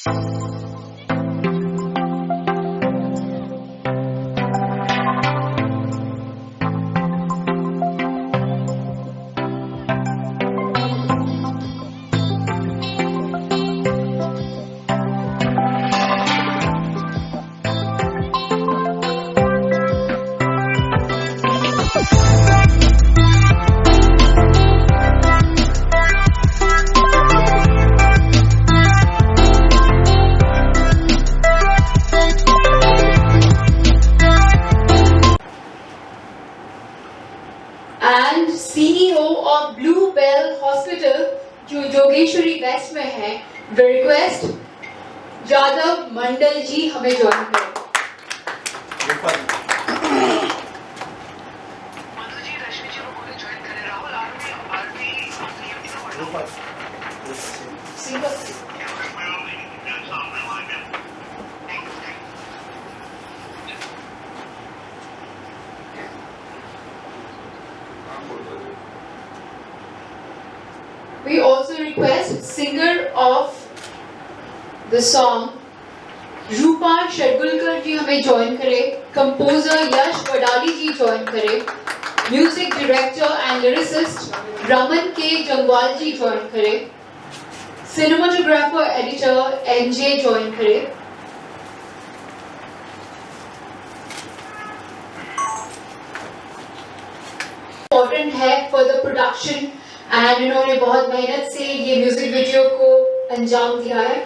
And CEO of Blue Bell Hospital जो Jogeshwari waste में है, we request जादव मंडल जी हमें ज्वाइन करें। We also request singer of the song रूपा शेडगुलकर जी हमें ज्वाइन करें, कंपोजर यश वडाली जी ज्वाइन करें, music director and lyricist Raman के जंगवाल जी ज्वाइन करें, सिनेमाटोग्राफर एडिटर एनजे ज्वाइन करें। इम्पोर्टेंट है फॉर द प्रोडक्शन एंड इन्होंने बहुत मेहनत से ये म्यूजिक वीडियो को अंजाम दिया है।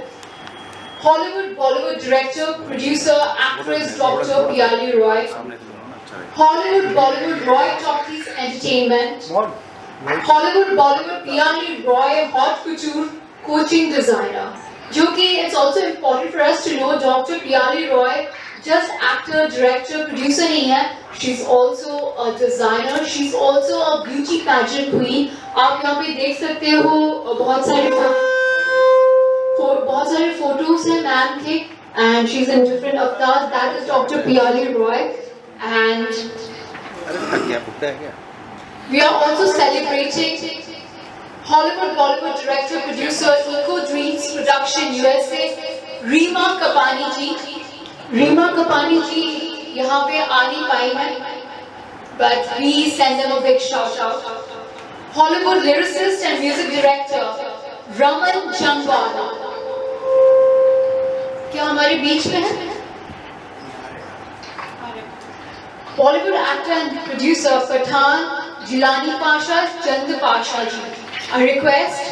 Hollywood Bollywood director producer actress doctor Piyali Roy, Hollywood Bollywood Roy talkies entertainment, Hollywood Bollywood Piyali Roy haute couture coaching designer, जो कि it's also important for us to know doctor Piyali Roy just actor, director, producer नहीं है, she's also a designer, she's also a beauty pageant queen। आप यहाँ पे देख सकते हो बहुत सारे फोटोज हैं मैम के, and she's in different avatars। That is Dr. Piyali Roy, and we are also celebrating Hollywood Bollywood director producer Eco Dreams Production USA Reema Kapany जी। रीमा कपानी जी यहाँ पे आ नहीं पाई हैं, but we send them a big shout out। Hollywood lyricist and music director Raman जंगवाल क्या हमारे बीच में है? Bollywood actor and producer Pathan Jilani Pasha Chand Pasha ji. I request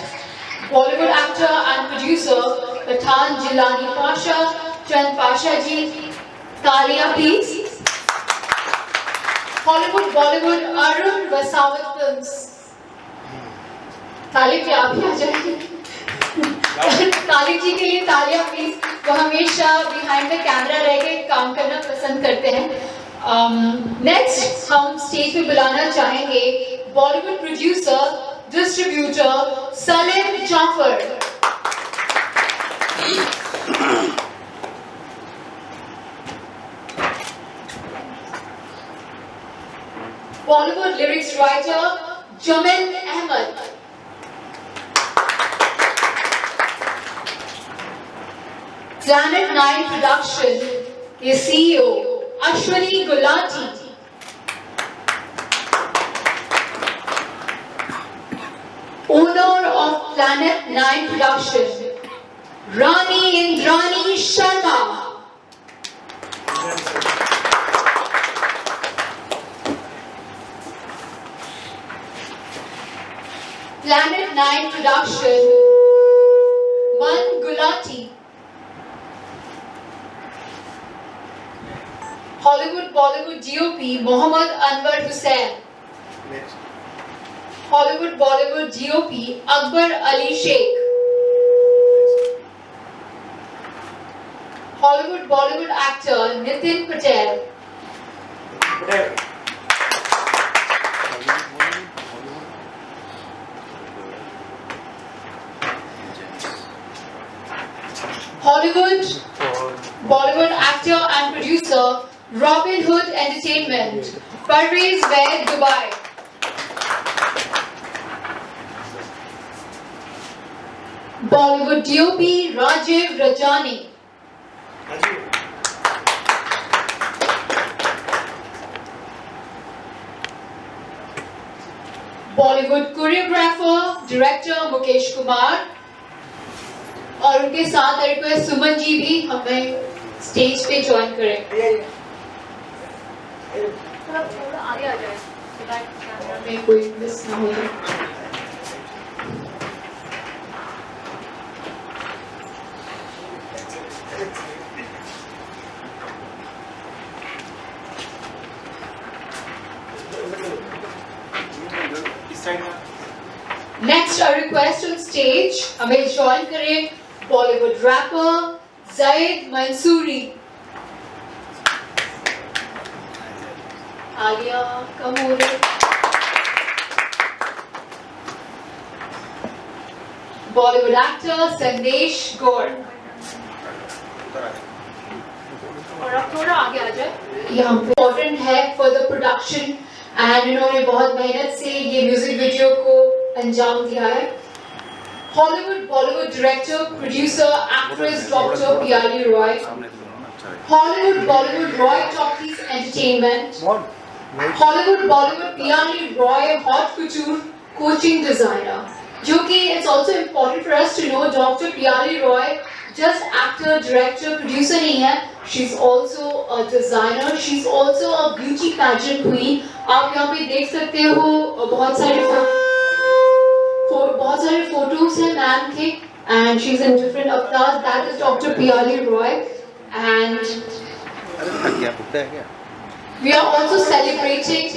Bollywood actor and producer Pathan Jilani Pasha चंद पाशा जी, तालियां please. Hollywood Bollywood Arun वसावत films, ताली पे आप ही आ जाइए। ताली जी के लिए तालियां प्लीज, वो हमेशा बिहाइंड द कैमरा रह के काम करना पसंद करते हैं। नेक्स्ट हम स्टेज पे बुलाना चाहेंगे Bollywood producer distributor Salim Jafar. Bollywood lyrics writer Jamil Ahmed, Planet 9 Production के CEO Ashwini Gulati, owner of Planet 9 Production Rani Indrani Sharma, Planet 9 Production Man Gulati, Hollywood Bollywood DOP Mohammad Anwar Hussain, Hollywood Bollywood DOP Akbar Ali Sheikh, Hollywood Bollywood actor Nitin Patel, Hollywood Bollywood actor and producer Robin Hood Entertainment, Parvez Vaid, Dubai, Bollywood DOP Rajiv Rajani. Bollywood choreographer, director Mukesh Kumar. और उनके साथ request Suman ji भी हमें stage पे join करें। थोड़ा आगे आ जाए कैमरा में कोई मिस ना हो जाए। Next, a request on stage. हमें join करें Bollywood rapper Zaid Mansoori. Alia कम हो रही। Bollywood actor Sandesh Gaur. और अब थोड़ा आगे आ जाए। यहाँ पे important है for the production and इन्होंने बहुत मेहनत से ये म्यूजिक वीडियो को अंजाम दिया है। Hollywood Bollywood director, producer, actress Dr. Piyali Roy. Hollywood Bollywood Roy Talkies Entertainment. Hollywood Bollywood Piyali Roy Hot Couture Coaching Designer. जो कि it's also important for us to know Dr. Piyali Roy just actor, director, producer नहीं है. She's also a designer. She's also a beauty pageant queen. आप यहाँ पे देख सकते हो बहुत सारे फोटोज हैं मैम के and she's in different avatars. That is Dr. Piyali Roy and we are also celebrating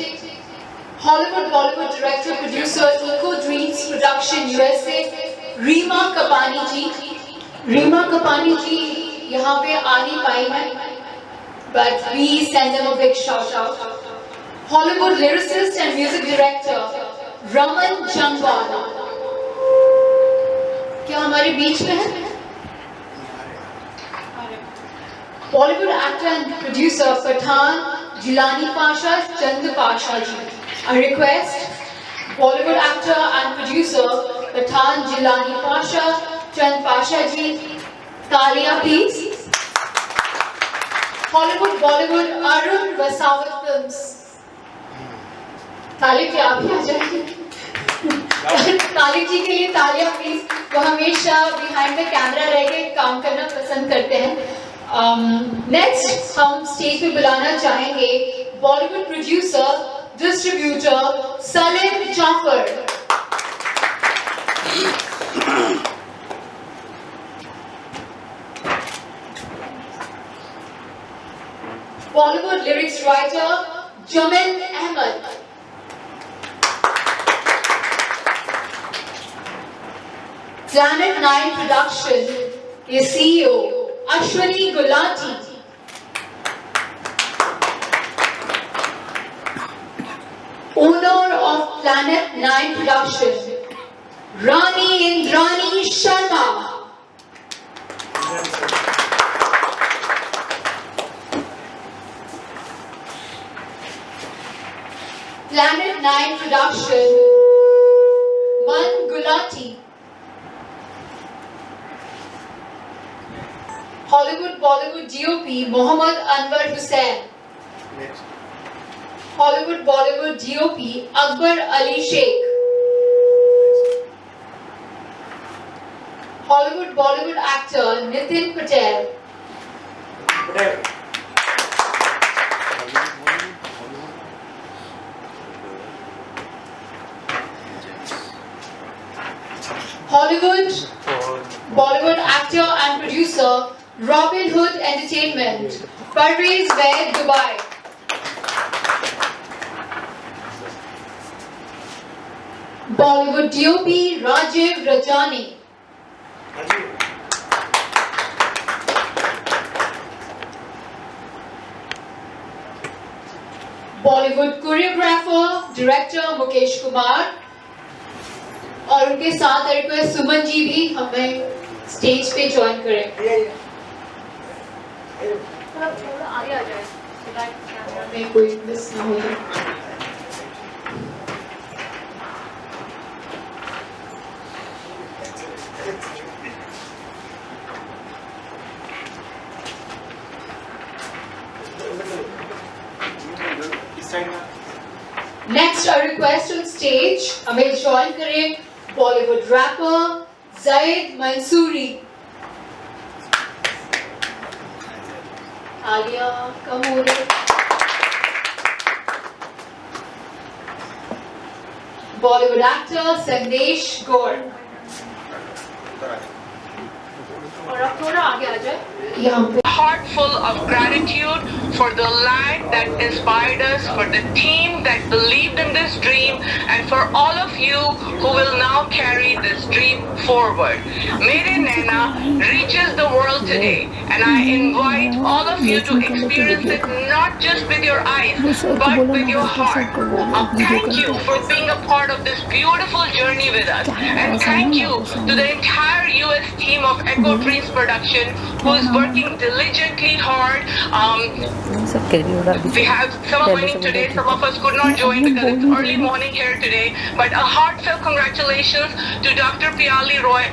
Hollywood Bollywood director producer Eco Dreams Production USA Reema Kapani ji. Reema Kapani ji यहाँ पे आ नहीं पाई है but we send them a big shout out. Hollywood lyricist and music director Raman Jangwala क्या हमारे बीच में है? Bollywood actor and producer Pathan Jilani Pasha Chand Pasha ji. A request Bollywood actor and producer Pathan Jilani Pasha Chand Pasha ji. Talia please. Hollywood Bollywood Arun Vasawat Films. तालिब जी आप ही आ जाइए। तालिब जी के लिए तालियां please. वो हमेशा बिहाइंड द कैमरा रह के काम करना पसंद करते हैं। नेक्स्ट हम स्टेज पे बुलाना चाहेंगे Bollywood producer distributor Salim Jafar. Bollywood lyrics writer Jamil Ahmed. Planet 9 Production के CEO Ashwini Gulati. Owner of Planet 9 Production Rani Indrani Sharma. Planet 9 Production Man Gulati. Hollywood Bollywood DOP Mohammad Anwar Hussain. Hollywood Bollywood DOP Akbar Ali Sheikh. Hollywood Bollywood actor Nitin Patel. Hollywood Bollywood actor and producer Robin Hood Entertainment, Parvez Vaid, Dubai. Bollywood DOP Rajiv Rajani. Bollywood choreographer, director Mukesh Kumar. और उनके साथ request Suman ji भी हमें stage पे join करें। थोड़ा आगे आ जाए कैमरा में कोई मिस ना हो जाए। Next, I request on stage, हमें join करें Bollywood rapper Zaid Mansoori. Alia, come over. Bollywood actor Sandesh Gaur. और अब थोड़ा आगे आ जाए यहाँ पे. Heart full of gratitude for the land that inspired us, for the team that believed in this dream, and for all of you who will now carry this dream forward. Mere Naina reaches the world today, and I invite all of you to experience it not just with your eyes, but with your heart. Thank you for being a part of this beautiful journey with us, and thank you to the entire US team of Echo Dreams Production, who is working diligently hard. We have some joining today. Some of us could not join because it's early morning here today. But a heartfelt congratulations to Dr. Piali Roy,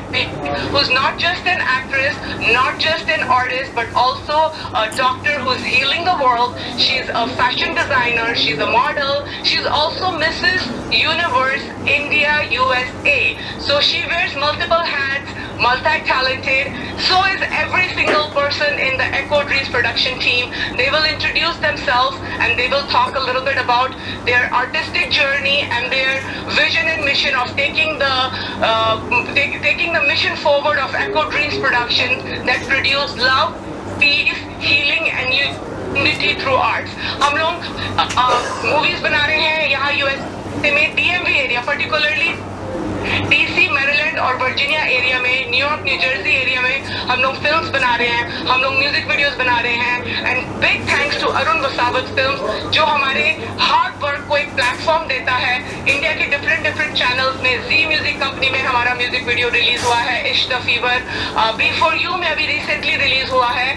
who's not just an actress, not just an artist, but also a doctor who's healing the world. She's a fashion designer. She's a model. She's also Mrs. Universe India USA. So she wears multiple hats, multi-talented. So is every single person in the Echo Dreams production team. They will introduce themselves and they will talk a little bit about their artistic journey and their vision and mission of taking the mission forward of Echo Dreams production that produce love, peace, healing and unity through arts. हम लोग movies बना रहे हैं यहाँ USA में DMV area, particularly DC, Maryland और Virginia area में, New York, new Jersey area में हम लोग फिल्म्स बना रहे हैं, हम लोग म्यूजिक वीडियोस बना रहे हैं. And big thanks to Arun वसावत films जो हमारे हार्ड वर्क को एक प्लेटफॉर्म देता है. इंडिया के डिफरेंट चैनल्स में जी म्यूजिक कंपनी में हमारा म्यूजिक वीडियो रिलीज हुआ है, Ishq the fever. B for U में अभी रिसेंटली रिलीज हुआ है,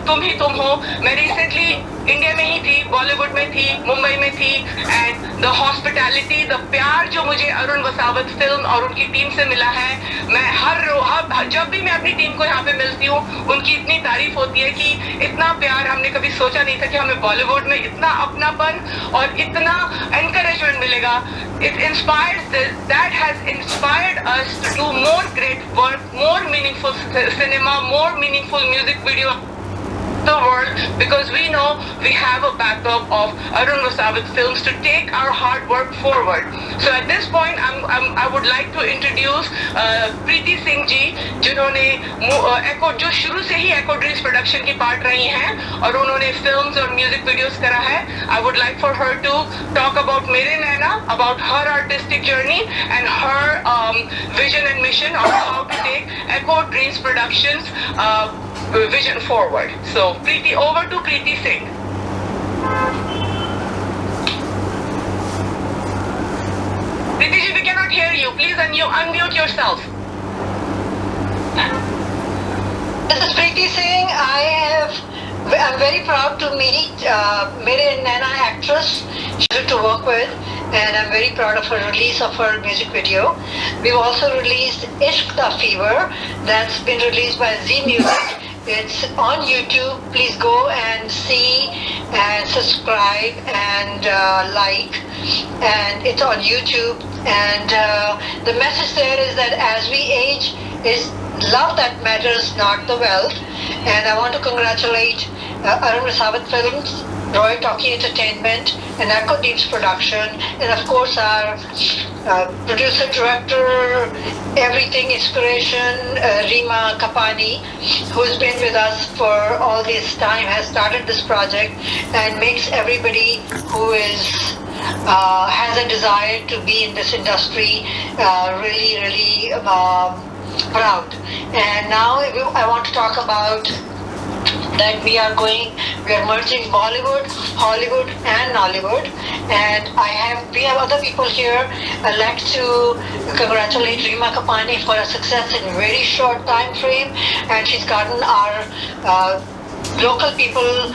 तुम ही तुम हो. मैं रिसेंटली इंडिया में ही थी, बॉलीवुड में थी, मुंबई में थी. एंड द हॉस्पिटैलिटी, द प्यार जो मुझे अरुण वसावत फिल्म और उनकी टीम से मिला है, मैं जब भी मैं अपनी टीम को यहाँ पे मिलती हूँ उनकी इतनी तारीफ होती है कि इतना प्यार हमने कभी सोचा नहीं था कि हमें बॉलीवुड में इतना अपनापन और इतना एनकरेजमेंट मिलेगा. It inspires that has inspired us to do more great work, more meaningful cinema, more meaningful music video the world, because we know we have a backup of Arun Vazavit Films to take our hard work forward. So at this point I would like to introduce Preeti Singh ji, जिन्होंने Echo जो शुरू से ही Echo Dreams production की part रही हैं और उन्होंने films और म्यूजिक वीडियोस करा है. I would like for her to talk about Mere Naina, about her artistic journey and her vision and mission on how to take Echo Dreams Productions vision forward. So Preeti, over to Preeti Singh. Preeti ji, we cannot hear you. Please unmute yourself. This is Preeti Singh. I'm very proud to meet Mere Naina actress. She's good to work with, and I'm very proud of her release of her music video. We've also released Ishq Da Fever. That's been released by Z Music. It's on YouTube. Please go and see and subscribe and like. And it's on YouTube. And the message there is that as we age, it's love that matters, not the wealth. And I want to congratulate Arun Vazavit Films, Roy Talkie Entertainment, and Echo Dreams Production, and of course our producer, director, everything, inspiration, Rima Kapani, who's been with us for all this time, has started this project and makes everybody who has a desire to be in this industry really proud. And now I want to talk about that we are merging Bollywood, Hollywood and Nollywood, and we have other people here. I'd like to congratulate Rima Kapani for her success in a very short time frame, and she's gotten our local people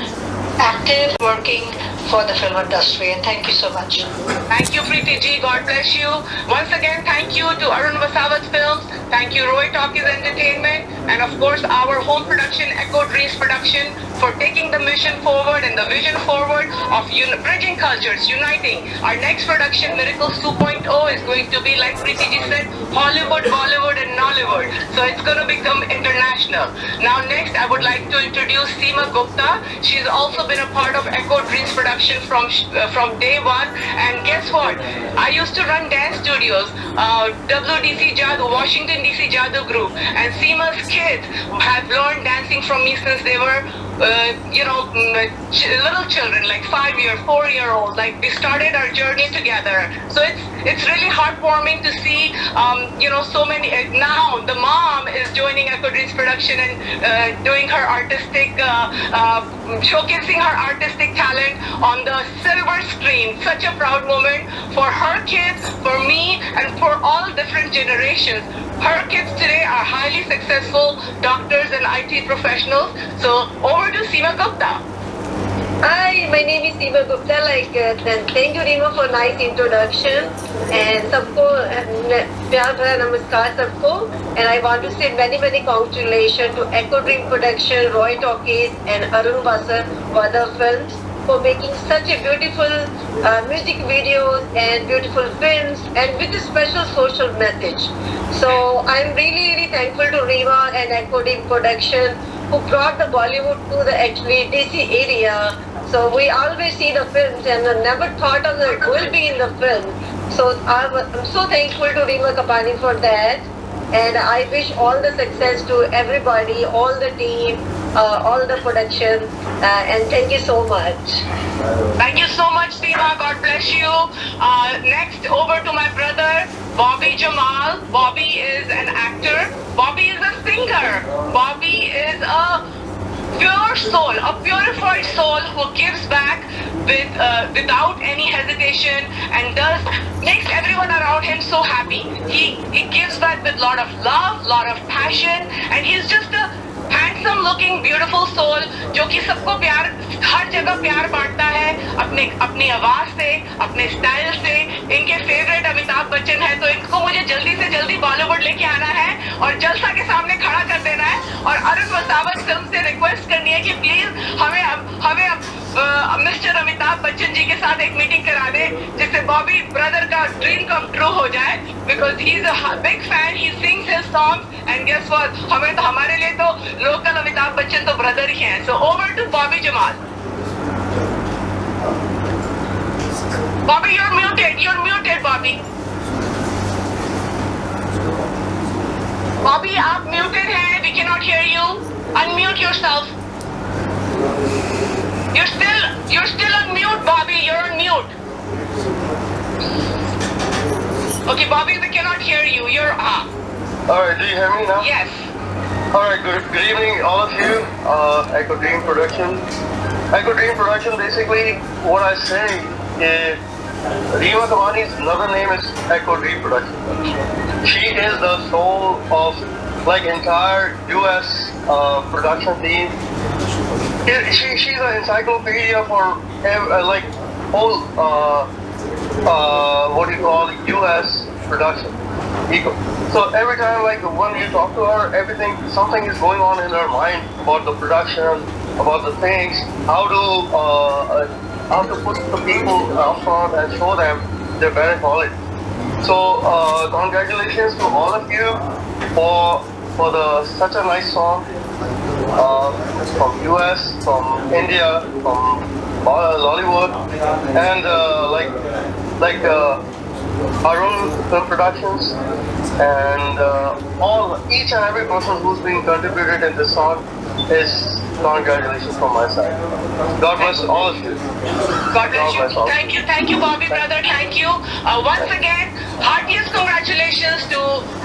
active, working for the film industry, and thank you so much. Thank you, Preeti ji. God bless you. Once again, thank you to Arun Vazavit Films. Thank you, Roy Talkies Entertainment, and of course our home production, Echo Dreams Production, for taking the mission forward and the vision forward of bridging cultures, uniting. Our next production, Miracles 2.0, is going to be, like Preeti ji said, Hollywood, Bollywood and Nollywood. So it's going to become international. Now next, I would like to introduce Seema Gupta. She's also been a part of Echo Dreams production from day one. And guess what? I used to run dance studios, WDC Jadoo, Washington DC Jadoo Group, and Seema's kids have learned dancing from me since they were little children, like 5-year, 4-year-old. Like, we started our journey together. So it's really heartwarming to see, so many. Now the mom is joining Echo Dreams production and doing her artistic, showcasing her artistic talent on the silver screen. Such a proud moment for her kids, for me, and for all different generations. Her kids today are highly successful doctors and IT professionals. So over to Seema Gupta. Hi, my name is Seema Gupta. Thank you, Reema, for nice introduction. And सबको प्यार भरा नमस्कार सबको. And I want to say many congratulations to Echo Dream Production, Roy Talkies, and Arun Vada Films for making such a beautiful music videos and beautiful films, and with a special social message. So I'm really thankful to Reema and Echo Dream Production, who brought the Bollywood to the actually DC area. So we always see the films and never thought of that will be in the film. So I'm so thankful to Reema Kapani for that. And I wish all the success to everybody, all the team, all the production, and thank you so much. Thank you so much, Seema. God bless you. Next, over to my brother, Bobby Jamal. Bobby is an actor. Bobby is a singer. Bobby is a pure soul, a purified soul who gives back without any hesitation and makes everyone around him so happy. He gives back with lot of love, lot of passion, and he's just a handsome looking beautiful soul जो कि सबको प्यार, हर जगह प्यार बांटता है अपनी आवाज से, अपने स्टाइल से. इनके फेवरेट अमिताभ बच्चन है, तो इनको मुझे जल्दी से जल्दी बॉलीवुड लेके आना है और जलसा के सामने खड़ा कर देना है. और अरुण वसावत फिल्म से रिक्वेस्ट करनी है कि प्लीज हमें मिस्टर अमिताभ बच्चन जी के साथ एक मीटिंग करा दे, जिससे बॉबी ब्रदर का ड्रीम कम ट्रू हो जाए. Because he is a big fan, he sings his songs, and guess what, हमारे लिए तो लोकल अमिताभ बच्चन तो ब्रदर ही हैं. So over to Bobby Jamal. Bobby, you're muted, Bobby. Bobby, आप muted हैं, we cannot hear you. Unmute yourself. You're still on mute, Bobby. You're on mute. Okay, Bobby, we cannot hear you. You're up. Alright, do you hear me now? Yes. Alright, good evening all of you. Echo Dream Production. Echo Dream Production, basically what I say is Reema Kapani's another name is Echo Dream Production. She is the soul of entire US production team. She's an encyclopedia for whole what do you call US production. So every time when you talk to her, something is going on in her mind about the production, about the things, how to put the people up front and show them their better quality. So congratulations to all of you for such a nice song from US, from India, from Hollywood, and Arun Film Productions, and each and every person who's been contributed in this song is congratulations from my side. God bless all of you. God bless you. Thank you, Bobby brother. Thank you. Once again, heartiest congratulations to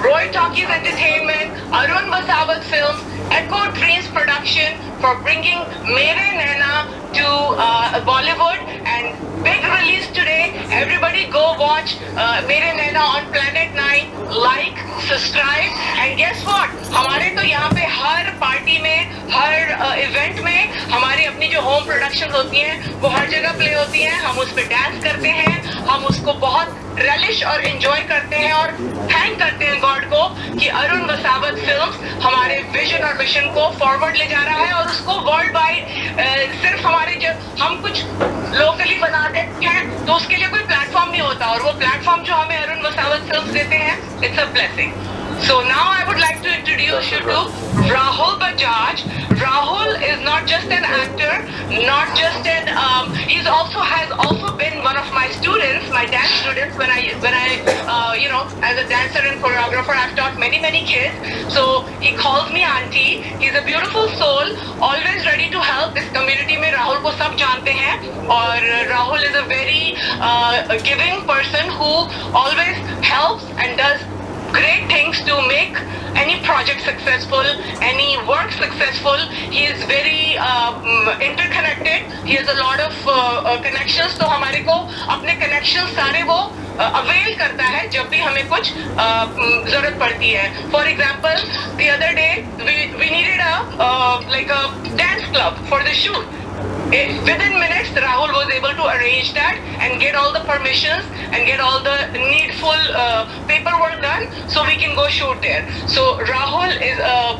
Roy Talkies Entertainment, Arun Vasawat Films, Echo Dreams Production for bringing Mere Naina to Bollywood, and big release today. Everybody go watch Mere Naina on Planet 9. Like, subscribe, and guess what? हमारे तो यहाँ पे हर party में, हर event में हमारी अपनी जो home productions होती हैं वो हर जगह प्ले होती हैं. हम उस पर डांस करते हैं, हम उसको बहुत relish और enjoy करते हैं और thank करते हैं God को कि अरुण वसावत फिल्म्स हमारे विजन और मिशन को फॉरवर्ड ले जा रहा है और उसको वर्ल्ड वाइड सिर्फ हमारे जब हम कुछ लोकली बनाते हैं तो उसके लिए कोई प्लेटफॉर्म नहीं होता और वो प्लेटफॉर्म जो हमें अरुण वसावत फिल्म्स देते हैं, it's a blessing. So now I would like to introduce you to Rahul Bajaj. Rahul is not just an actor, not just an he's also has also been one of my students, my dance students when I you know, as a dancer and choreographer I've taught many kids. So he calls me auntie. He's a beautiful soul, always ready to help. इस community में राहुल को सब जानते हैं और Rahul is a very giving person who always helps and does great things to make any project successful, any work successful. He is very interconnected. He has a lot of connections. तो हमारे को अपने connections सारे वो avail करता है जब भी हमें कुछ जरूरत पड़ती है. For example, the other day we needed a like a dance club for the shoot. Within minutes, Rahul was able to arrange that and get all the permissions and get all the needful paperwork done so we can go shoot there. So Rahul is a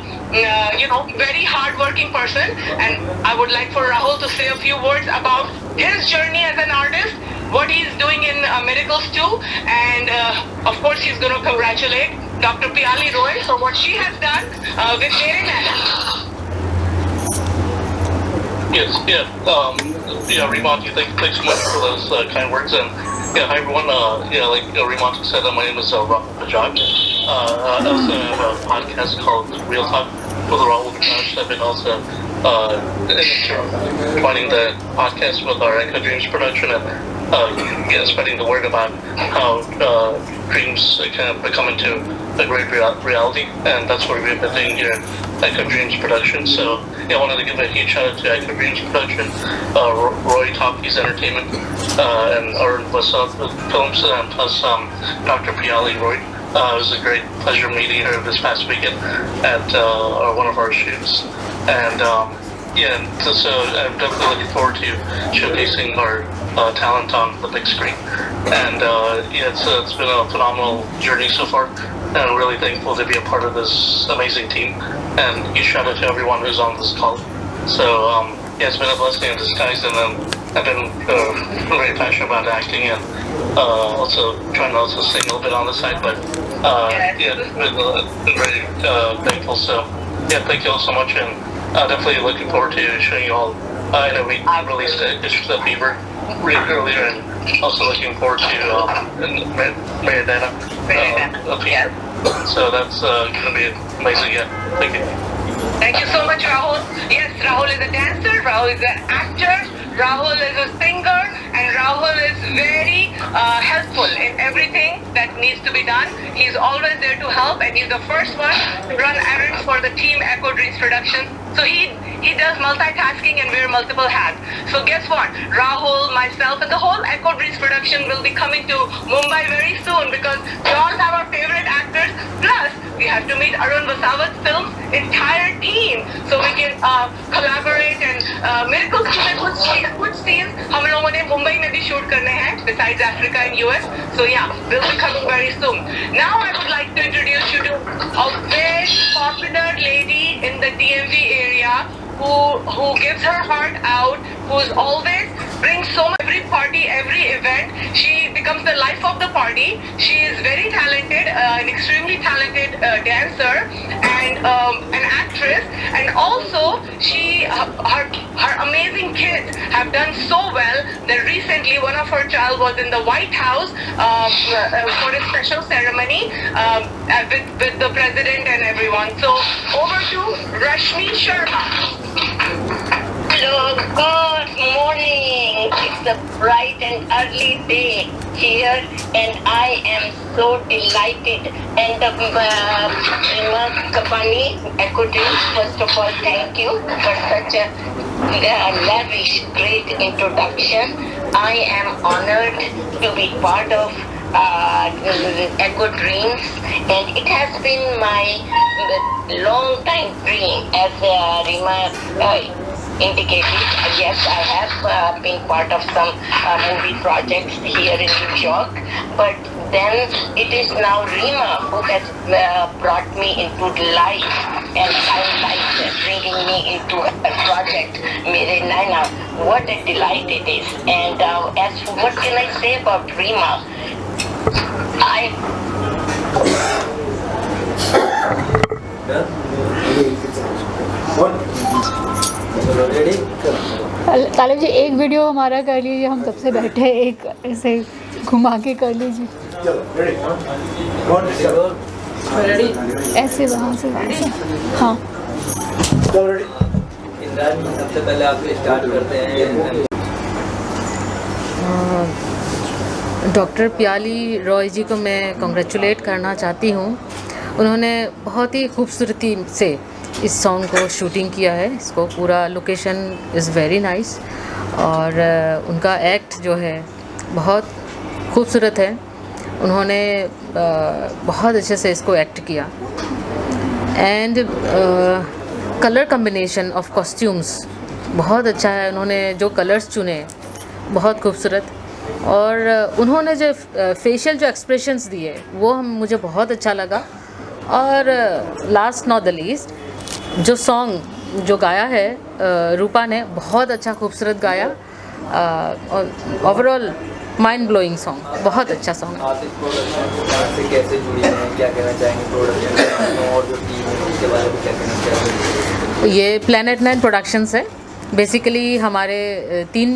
you know, very hard-working person, and I would like for Rahul to say a few words about his journey as an artist, what he's doing in Miracles too, and of course he's going to congratulate Dr. Piali Roy for what she has done with Mere Naina. Yes, yeah, Remonti, thanks so much for those kind words, and yeah, hi everyone, like Remonti said, my name is Rahul Bajaj. I also have a podcast called Real Talk with Rahul Bajaj. I've been also running the podcast with our Echo Dreams production and spreading the word about how dreams can become into a great reality, and that's what we've been doing here at Echo Dreams production. So I wanted to give a huge shout out to Echo Dreams production, Roy Talkies Entertainment, and Arun Vasant Films, and plus Dr. Piali Roy. It was a great pleasure meeting her this past weekend at one of our shoots, and so I'm definitely looking forward to showcasing our talent on the big screen. And it's been a phenomenal journey so far, and I'm really thankful to be a part of this amazing team. And huge shout out to everyone who's on this call. So it's been a blessing in disguise, and I've been very passionate about acting and also trying to also sing a little bit on the side. But been very thankful. So thank you all so much, and definitely looking forward to showing you all. I know we released Issues of Fever earlier, and also looking forward to Mere Naina. So that's going to be amazing. Yeah, thank you. Thank you so much, Rahul. Yes, Rahul is a dancer, Rahul is an actor, Rahul is a singer, and Rahul is very helpful in everything that needs to be done. He's always there to help, and he's the first one to run errands for the team Echo Dreams production. So he does multitasking and wear multiple hats. So guess what? Rahul, myself, and the whole Echo Dreams production will be coming to Mumbai very soon because we all have our favorite actors. Plus, we have to meet Arun Vasawat's film's entire team so we can collaborate and Miracles में कुछ scenes हम लोगों ने मुंबई में भी shoot करने हैं besides Africa and US. So yeah, we'll be coming very soon. Now I would like to introduce you to a very popular lady in the DMV area who gives her heart out, who's always brings so much every party, every event. She becomes the life of the party. She is very talented, an extremely talented dancer and an actress. And also, her amazing kids have done so well that recently one of her child was in the White House for a special ceremony with the president and everyone. So over to Rashmi Sharma. Hello, good morning. It's a bright and early day here, and I am so delighted. And Kapani, Echo Dreams, first of all, thank you for such a lavish, great introduction. I am honored to be part of Echo Dreams, and it has been my long time dream, as Rima indicated, yes, I have been part of some movie projects here in New York, but then it is now Rima who has brought me into life, and I like bringing me into a project, Mere Naina. What a delight it is. And as for what can I say about Rima? तालिब जी एक video हमारा कर लीजिए, हम सबसे बैठे हैं, एक ऐसे घुमा के कर लीजिए, ऐसे वहाँ से हाँ। सबसे पहले आप स्टार्ट करते हैं। डॉक्टर पियाली रॉय जी को मैं कॉन्ग्रेचुलेट करना चाहती हूँ। उन्होंने बहुत ही खूबसूरती से इस सॉन्ग को शूटिंग किया है। इसको पूरा लोकेशन इज़ वेरी नाइस और उनका एक्ट जो है बहुत खूबसूरत है। उन्होंने बहुत अच्छे से इसको एक्ट किया and colour combination of costumes बहुत अच्छा है। उन्होंने जो कलर्स चुने बहुत खूबसूरत और उन्होंने जो फेशियल जो एक्सप्रेशंस दिए वो मुझे बहुत अच्छा लगा। और लास्ट नॉट द लीस्ट जो सॉन्ग जो गाया है रूपा ने बहुत अच्छा खूबसूरत गाया और ओवरऑल माइंड ब्लोइंग सॉन्ग, बहुत अच्छा सॉन्ग। आप इस प्रोडक्शन से कैसे जुड़ी हैं, क्या कहना चाहेंगे प्रोडक्शन और जो टीम है उसके बारे में क्या कहना चाहेंगे? ये प्लैनेट 9 प्रोडक्शंस है। बेसिकली हमारे 3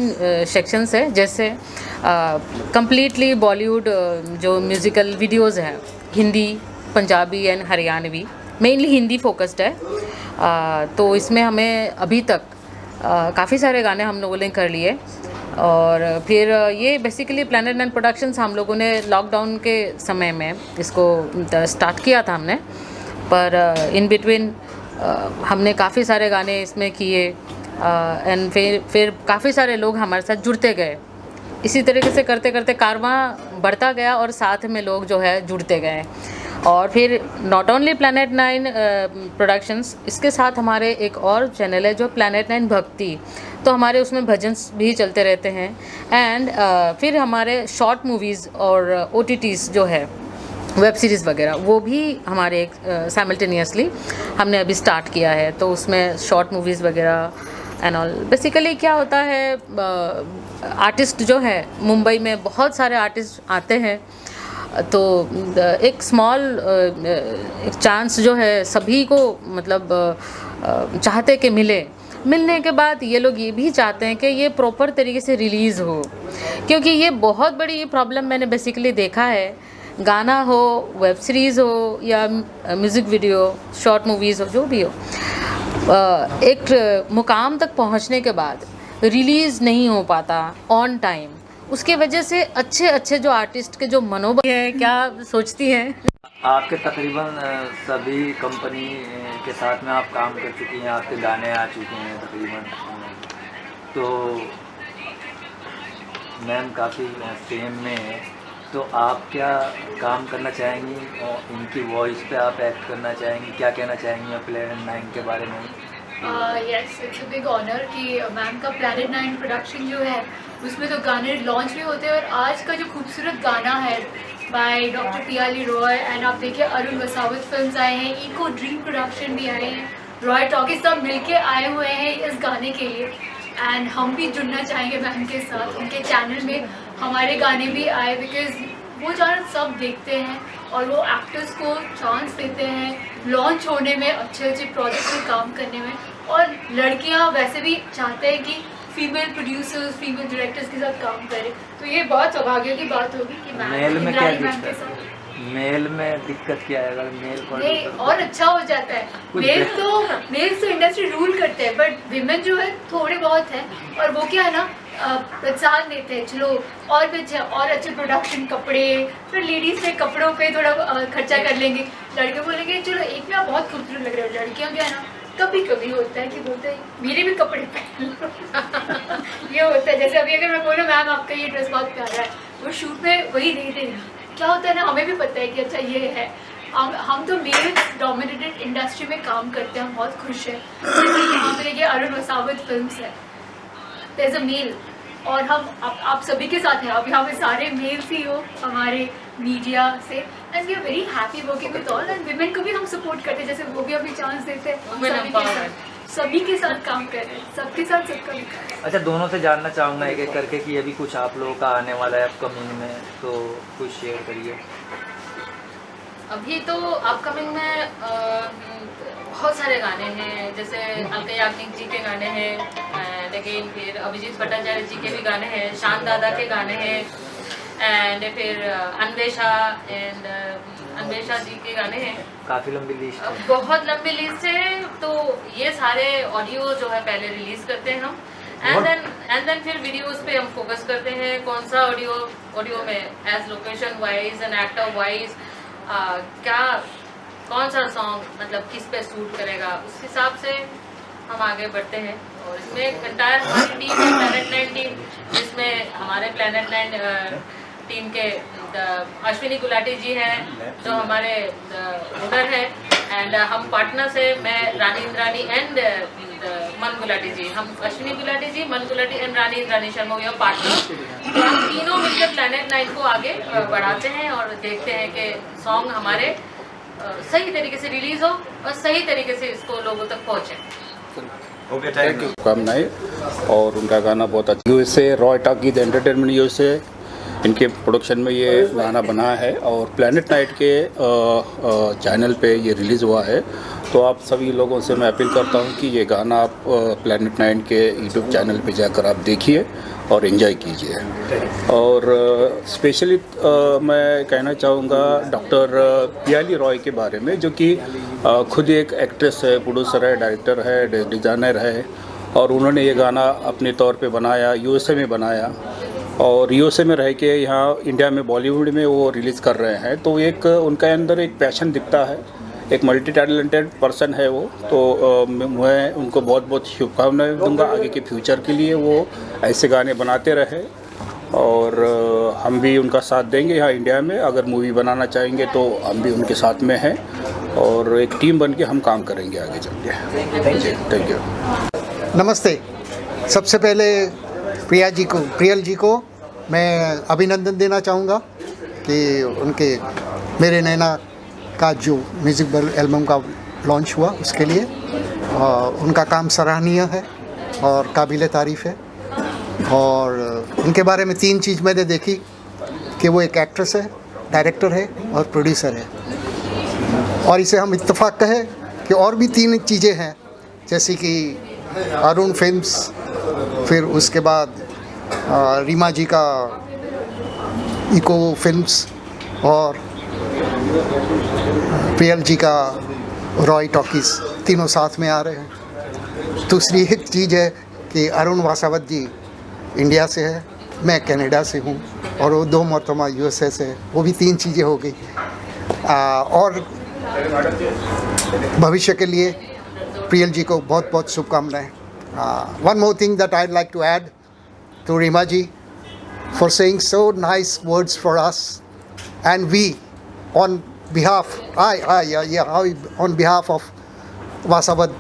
सेक्शंस है, जैसे कम्प्लीटली बॉलीवुड जो म्यूज़िकल वीडियोज़ हैं, Hindi, Punjabi and Haryanvi, mainly Hindi focused है। तो इसमें हमें अभी तक काफ़ी सारे गाने हम लोगों ने कर लिए और फिर ये बेसिकली प्लैनेट 9 प्रोडक्शंस हम लोगों ने लॉकडाउन के समय में इसको स्टार्ट किया था हमने, पर इन बिटवीन हमने काफ़ी सारे गाने इसमें किए एंड फिर काफ़ी सारे लोग हमारे साथ जुड़ते गए। इसी तरीके से करते करते कारवां बढ़ता गया और साथ में लोग जो है जुड़ते गए। और फिर नॉट ओनली प्लैनेट 9 प्रोडक्शंस, इसके साथ हमारे एक और चैनल है जो प्लैनेट 9 भक्ति, तो हमारे उसमें भजन भी चलते रहते हैं। एंड फिर हमारे शॉर्ट मूवीज़ और OTTs जो है वेब सीरीज़ वगैरह वो भी हमारे एक साइमल्टेनियसली हमने अभी स्टार्ट किया है। तो उसमें शॉर्ट मूवीज़ वगैरह एंड ऑल। बेसिकली क्या होता है, आर्टिस्ट जो है मुंबई में बहुत सारे आर्टिस्ट आते हैं, तो एक स्मॉल एक चांस जो है सभी को मतलब चाहते कि मिलने के बाद ये लोग ये भी चाहते हैं कि ये प्रॉपर तरीके से रिलीज़ हो, क्योंकि ये बहुत बड़ी प्रॉब्लम मैंने बेसिकली देखा है। गाना हो, वेब सीरीज़ हो या म्यूज़िक वीडियो, शॉर्ट मूवीज़ हो, जो भी हो, एक मुकाम तक पहुंचने के बाद रिलीज़ नहीं हो पाता ऑन टाइम। उसके वजह से अच्छे जो आर्टिस्ट के जो मनोबल है, क्या सोचती हैं? आपके तकरीबन सभी कंपनी के साथ में आप काम कर चुकी हैं, आपके गाने आ चुके हैं तकरीबन, तो मैम काफ़ी फेम में है, तो आप क्या काम करना चाहेंगी और इनकी वॉइस पे आप एक्ट करना चाहेंगी? क्या कहना चाहेंगी प्लैनेट 9 के बारे में? Yes, it's a big honour कि मैम का प्लैनेट 9 प्रोडक्शन जो है उसमें तो गाने लॉन्च भी होते हैं। और आज का जो खूबसूरत गाना है by doctor Piyali Roy, and आप देखिए अरुण वसावत फिल्म्स आए हैं, इको ड्रीम प्रोडक्शन भी आए हैं, रॉय टॉकीज सब मिलके आए हुए हैं इस गाने के लिए। एंड हम भी जुड़ना चाहेंगे मैम के साथ, उनके चैनल में हमारे गाने भी आए, बिकॉज वो चैनल सब देखते हैं और वो एक्टर्स को चांस देते हैं लॉन्च होने में, अच्छे प्रोजेक्ट में काम करने में। और लड़कियां वैसे भी चाहते हैं कि फीमेल प्रोड्यूसर्स, फीमेल डायरेक्टर्स के साथ काम करें, तो ये बहुत सौभाग्य की बात होगी कि मेल में क्या मैम के साथ। मेल में दिक्कत क्या है अगर मेल नहीं, और अच्छा हो जाता है। मेल्स तो इंडस्ट्री रूल करते हैं, बट विमेन जो है थोड़े बहुत है, और वो क्या है ना, प्रोत्साहन देते हैं, चलो और भी अच्छा, और अच्छे प्रोडक्शन, कपड़े, फिर लेडीज़ के कपड़ों पे थोड़ा खर्चा कर लेंगे, लड़के बोलेंगे चलो एक में आप बहुत खूबसूरत लग रहे हो। लड़कियाँ क्या है ना, कभी कभी होता है कि बोलते हैं मेरे भी कपड़े पहन लो ये होता है। जैसे अभी अगर मैं बोलूँ मैम आपका ये ड्रेस बहुत प्यारा है, वो शूट में वही देखते क्या होता है ना, हमें भी पता है कि अच्छा ये है। हम तो मेल डोमिनेटेड इंडस्ट्री में काम करते हैं, हम बहुत खुश हैं। यहाँ पे देखिए अरुण वसावत फिल्म्स है, देयर इज अ मेल, और हम आप सभी के साथ हैं, अब यहाँ पे सारे मेल CEO हमारे मीडिया से, and we are very happy working with all, and women को भी हम सपोर्ट करते हैं, जैसे वो भी अभी चांस देते हैं, सभी के साथ काम कर रहे हैं, सबके साथ सबका विकास। अच्छा, दोनों से जानना चाहूँगा एक एक करके कि अभी कुछ आप लोगों का आने वाला है अपकमिंग में, तो कुछ शेयर करिए। अभी तो अपकमिंग में बहुत सारे गाने हैं, जैसे अलका याग्निक जी के गाने हैं, लेकिन फिर अभिजीत भट्टाचार्य जी के भी गाने हैं, शान दादा के गाने हैं, एंड फिर अन्वेषा जी के गाने हैं। काफ़ी लंबी लिस्ट है, बहुत लंबी लिस्ट है। तो ये सारे ऑडियो जो है पहले रिलीज करते हैं हम, एंड देन फिर वीडियोस पे हम फोकस करते हैं, कौन सा ऑडियो में age location wise and actor wise क्या कौन सा सॉन्ग मतलब किस पे सूट करेगा, उस हिसाब से हम आगे बढ़ते हैं। और इसमें एंटायर हमारी टीम है, प्लैनेट 9 टीम, जिसमें हमारे प्लैनेट 9 टीम के अश्विनी गुलाटी जी हैं जो हमारे ओनर हैं, एंड हम पार्टनर्स हैं, मैं रानी इंद्रानी एंड मन गुलाटी जी, हम Ashwini Gulati ji, Mann Gulati and Rani Indrani Sharma, we are partner. तो हम तीनों मिलकर प्लैनेट 9 को आगे बढ़ाते हैं और देखते हैं कि सॉन्ग हमारे सही तरीके से रिलीज हो और सही तरीके से इसको लोगों तक पहुँचे। Okay, thank you. कामनाएं, और उनका गाना बहुत अच्छा, USA Roy talkies entertainment USA इनके प्रोडक्शन में ये गाना बना है और प्लैनेट नाइट के चैनल पे ये रिलीज़ हुआ है। तो आप सभी लोगों से मैं अपील करता हूँ कि ये गाना आप प्लैनेट नाइट के यूट्यूब चैनल पे जाकर आप देखिए और एंजॉय कीजिए। और स्पेशली मैं कहना चाहूँगा डॉक्टर पियाली रॉय के बारे में, जो कि खुद एक एक्ट्रेस है, प्रोड्यूसर है, डायरेक्टर है, डिज़ाइनर है, और उन्होंने ये गाना अपने तौर पे बनाया, यूएसए में बनाया, और यूएसए में रह के यहाँ इंडिया में बॉलीवुड में वो रिलीज़ कर रहे हैं। तो एक उनके अंदर एक पैशन दिखता है, एक मल्टी टैलेंटेड पर्सन है वो। तो मैं उनको बहुत बहुत शुभकामनाएं दूंगा आगे के फ्यूचर के लिए, वो ऐसे गाने बनाते रहे, और हम भी उनका साथ देंगे यहाँ इंडिया में। अगर मूवी बनाना चाहेंगे तो हम भी उनके साथ में हैं, और एक टीम बन के हम काम करेंगे आगे चल के। Thank you. नमस्ते। सबसे पहले प्रियल जी को मैं अभिनंदन देना चाहूँगा कि उनके मेरे नैना का जो म्यूज़िक एल्बम का लॉन्च हुआ उसके लिए उनका काम सराहनीय है और काबिल तारीफ़ है। और उनके बारे में 3 चीज़ मैंने देखी कि वो एक एक्ट्रेस है, डायरेक्टर है और प्रोड्यूसर है। और इसे हम इत्तेफाक कहें कि और भी 3 चीज़ें हैं, जैसे कि अरुण फिल्म्स, फिर उसके बाद रीमा जी का इको फिल्म्स, और प्रियल जी का रॉय टॉकीज़, तीनों साथ में आ रहे हैं। दूसरी एक चीज़ है कि अरुण वसावत जी इंडिया से है, मैं कनाडा से हूँ, और वो 2 मरतबा यूएसए से है। वो भी 3 चीज़ें हो गई। और भविष्य के लिए प्रियल जी को बहुत बहुत शुभकामनाएं। One more thing that I'd like to add to Rima ji for saying so nice words for us, and we on behalf on behalf of Vasavat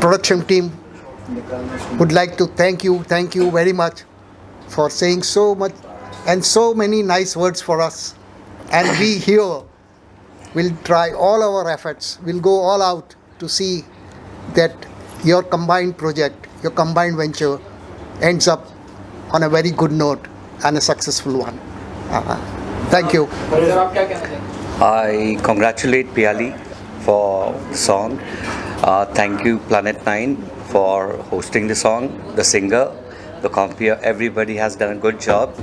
production team would like to thank you very much for saying so much and so many nice words for us. And we here will try all our efforts, we'll go all out to see that your combined project, your combined venture ends up on a very good note and a successful one. Thank you. I congratulate Piali for the song. Thank you Planet 9 for hosting the song, the singer, the compier, everybody has done a good job,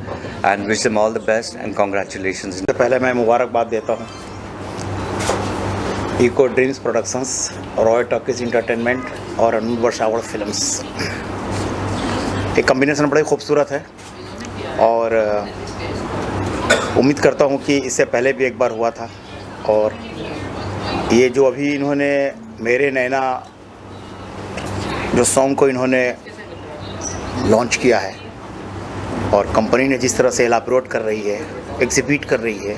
and wish them all the best and congratulations. पहले मैं मुबारकबाद देता हूँ eco dreams productions, Roy talkies entertainment और Arun वसावत films. एक combination बड़ी खूबसूरत है, और उम्मीद करता हूँ कि इससे पहले भी एक बार हुआ था। और ये जो अभी इन्होंने मेरे नैना जो सॉन्ग को इन्होंने लॉन्च किया है, और कंपनी ने जिस तरह से एलाबोरेट कर रही है, एग्जीक्यूट कर रही है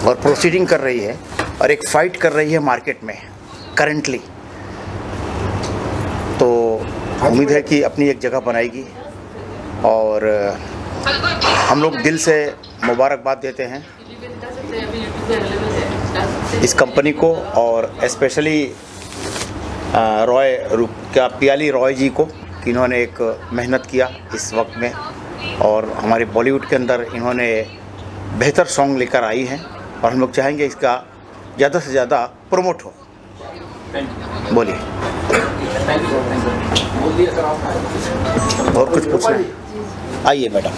और प्रोसीडिंग कर रही है, और एक फ़ाइट कर रही है मार्केट में करंटली, तो उम्मीद है कि अपनी एक जगह बनाएगी और हम लोग दिल से मुबारकबाद देते हैं इस कंपनी को और स्पेशली पियाली रॉय जी को कि इन्होंने एक मेहनत किया इस वक्त में और हमारे बॉलीवुड के अंदर इन्होंने बेहतर सॉन्ग लेकर आई हैं और हम लोग चाहेंगे इसका ज़्यादा से ज़्यादा प्रमोट हो। बोलिए और कुछ पूछना है? आइए मैडम।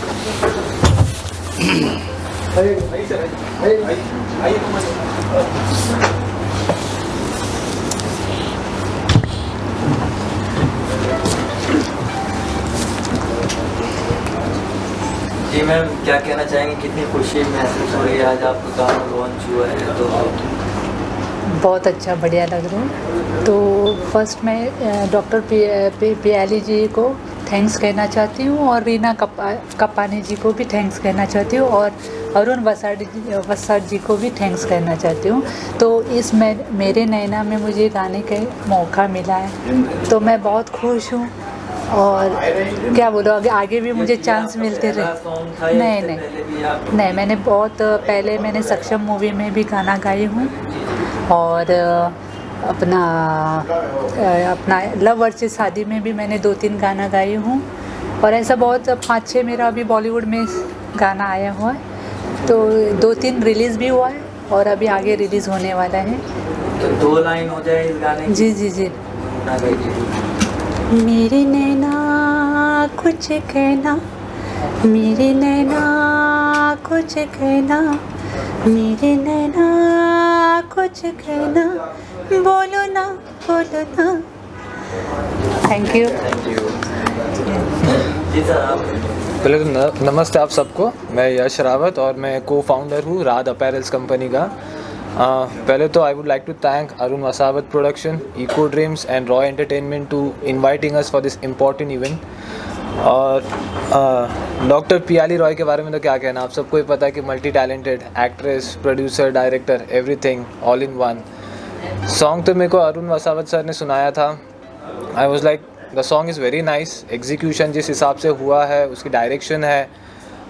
जी मैम, क्या कहना चाहेंगे, कितनी खुशी महसूस हो रही है आज आपका गाना लॉन्च हुआ है? तो बहुत अच्छा, बढ़िया लग रहा है। तो फर्स्ट मैं डॉक्टर पियाली जी को थैंक्स कहना चाहती हूँ और रीना कपानी जी को भी थैंक्स कहना चाहती हूँ और अरुण वसाड़ जी को भी थैंक्स कहना चाहती हूँ। तो इस मेरे नैना में मुझे गाने का मौका मिला है तो मैं बहुत खुश हूँ और क्या बोलो, आगे भी मुझे चांस मिलते रहे। नहीं, मैंने बहुत पहले मैंने सक्षम मूवी में भी गाना गाई हूँ और अपना लव वर्सेस शादी में भी मैंने 2-3 गाना गाई हूँ और ऐसा बहुत 5-6 मेरा अभी बॉलीवुड में गाना आया हुआ है। तो 2-3 रिलीज़ भी हुआ है और अभी आगे रिलीज़ होने वाला है। तो 2 लाइन हो जाए इस गाने की? जी। मेरी नैना कुछ कहना, मेरी नैना कुछ कहना, मेरी नैना कुछ कहना, बोलो ना बोलो ना। Thank you. पहले तो नमस्ते आप सबको। मैं यश रावत और मैं को फाउंडर हूँ राध अपैरल्स कंपनी का। पहले तो I would like to thank Arun Vasavat production, eco dreams and Roy entertainment to inviting us for this important event. और डॉक्टर पियाली रॉय के बारे में तो क्या कहना, आप सबको ही पता है कि multi talented actress, producer, director, everything all in one. Song तो मेरे को अरुण वसावत सर ने सुनाया था। I was like the song is very nice. Execution जिस हिसाब से हुआ है, उसकी डायरेक्शन है।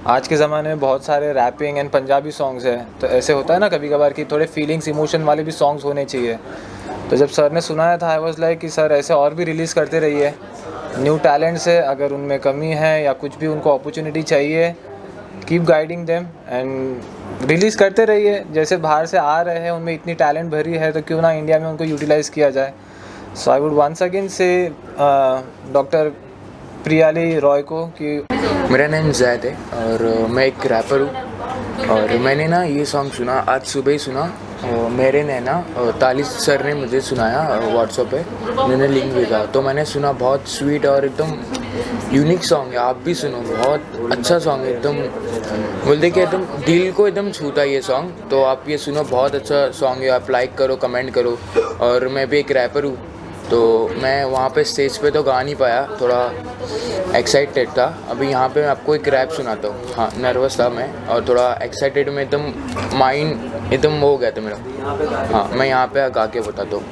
आज के ज़माने में बहुत सारे रैपिंग एंड पंजाबी सॉन्ग्स हैं, तो ऐसे होता है ना कभी कभार कि थोड़े फीलिंग्स, इमोशन वाले भी सॉन्ग्स होने चाहिए। तो जब सर ने सुनाया था आई वॉज लाइक कि सर ऐसे और भी रिलीज़ करते रहिए। न्यू टैलेंट्स है, अगर उनमें कमी है या कुछ भी उनको अपॉर्चुनिटी चाहिए, keep guiding them and release करते रहिए। जैसे बाहर से आ रहे हैं, उनमें इतनी टैलेंट भरी है तो क्यों ना इंडिया में उनको यूटिलाइज़ किया जाए। सो आई वुड वंस अगेन से डॉक्टर पियाली रॉय को कि मेरा नाम जैद है और मैं एक रैपर हूँ और मैंने ना ये सॉन्ग सुना, आज सुबह ही सुना। मेरे नैना तालिस सर ने मुझे सुनाया व्हाट्सएप पे, उन्होंने लिंक भेजा तो मैंने सुना। बहुत स्वीट और एकदम यूनिक सॉन्ग है, आप भी सुनो, बहुत अच्छा सॉन्ग है। एकदम बोलते कि एकदम दिल को एकदम छूता है ये सॉन्ग, तो आप ये सुनो, बहुत अच्छा सॉन्ग है। आप लाइक करो, कमेंट करो। और मैं भी एक रैपर हूँ तो मैं वहाँ पे स्टेज पे तो गा नहीं पाया, थोड़ा एक्साइटेड था। अभी यहाँ पे मैं आपको एक रैप सुनाता हूँ। हाँ, नर्वस था मैं और थोड़ा एक्साइटेड में, एकदम माइंड एकदम हो गया था मेरा। हाँ, मैं यहाँ पे गा के बताता हूँ।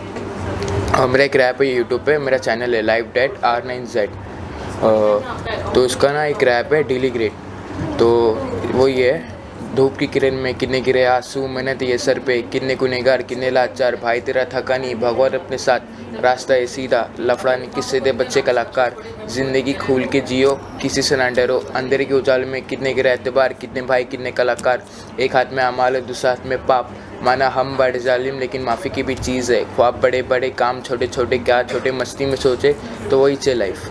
मेरा एक रैप है यूट्यूब पे, मेरा चैनल है लाइव डेट R9Z। तो उसका ना एक रैप है डेली ग्रेट। तो वो ये है, धूप की किरण में कितने गिरे आंसू, मेहनत ये सर पे कितने गुनहगार, कितने लाचार, भाई तेरा थका नहीं, भगवान अपने साथ, रास्ता है सीधा, लफड़ा नहीं किससे दे बच्चे कलाकार, ज़िंदगी खूल के जियो, किसी से ना डरो, अंधेरे के उजाले में कितने गिरे एतबार, कितने भाई कितने कलाकार, एक हाथ में अमाल है दूसरे हाथ में पाप, माना हम बड़े जालिम लेकिन माफ़ी की भी चीज़ है, ख्वाब बड़े बड़े काम छोटे छोटे, क्या छोटे मस्ती में सोचे तो वही चे life.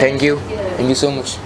Thank you so much.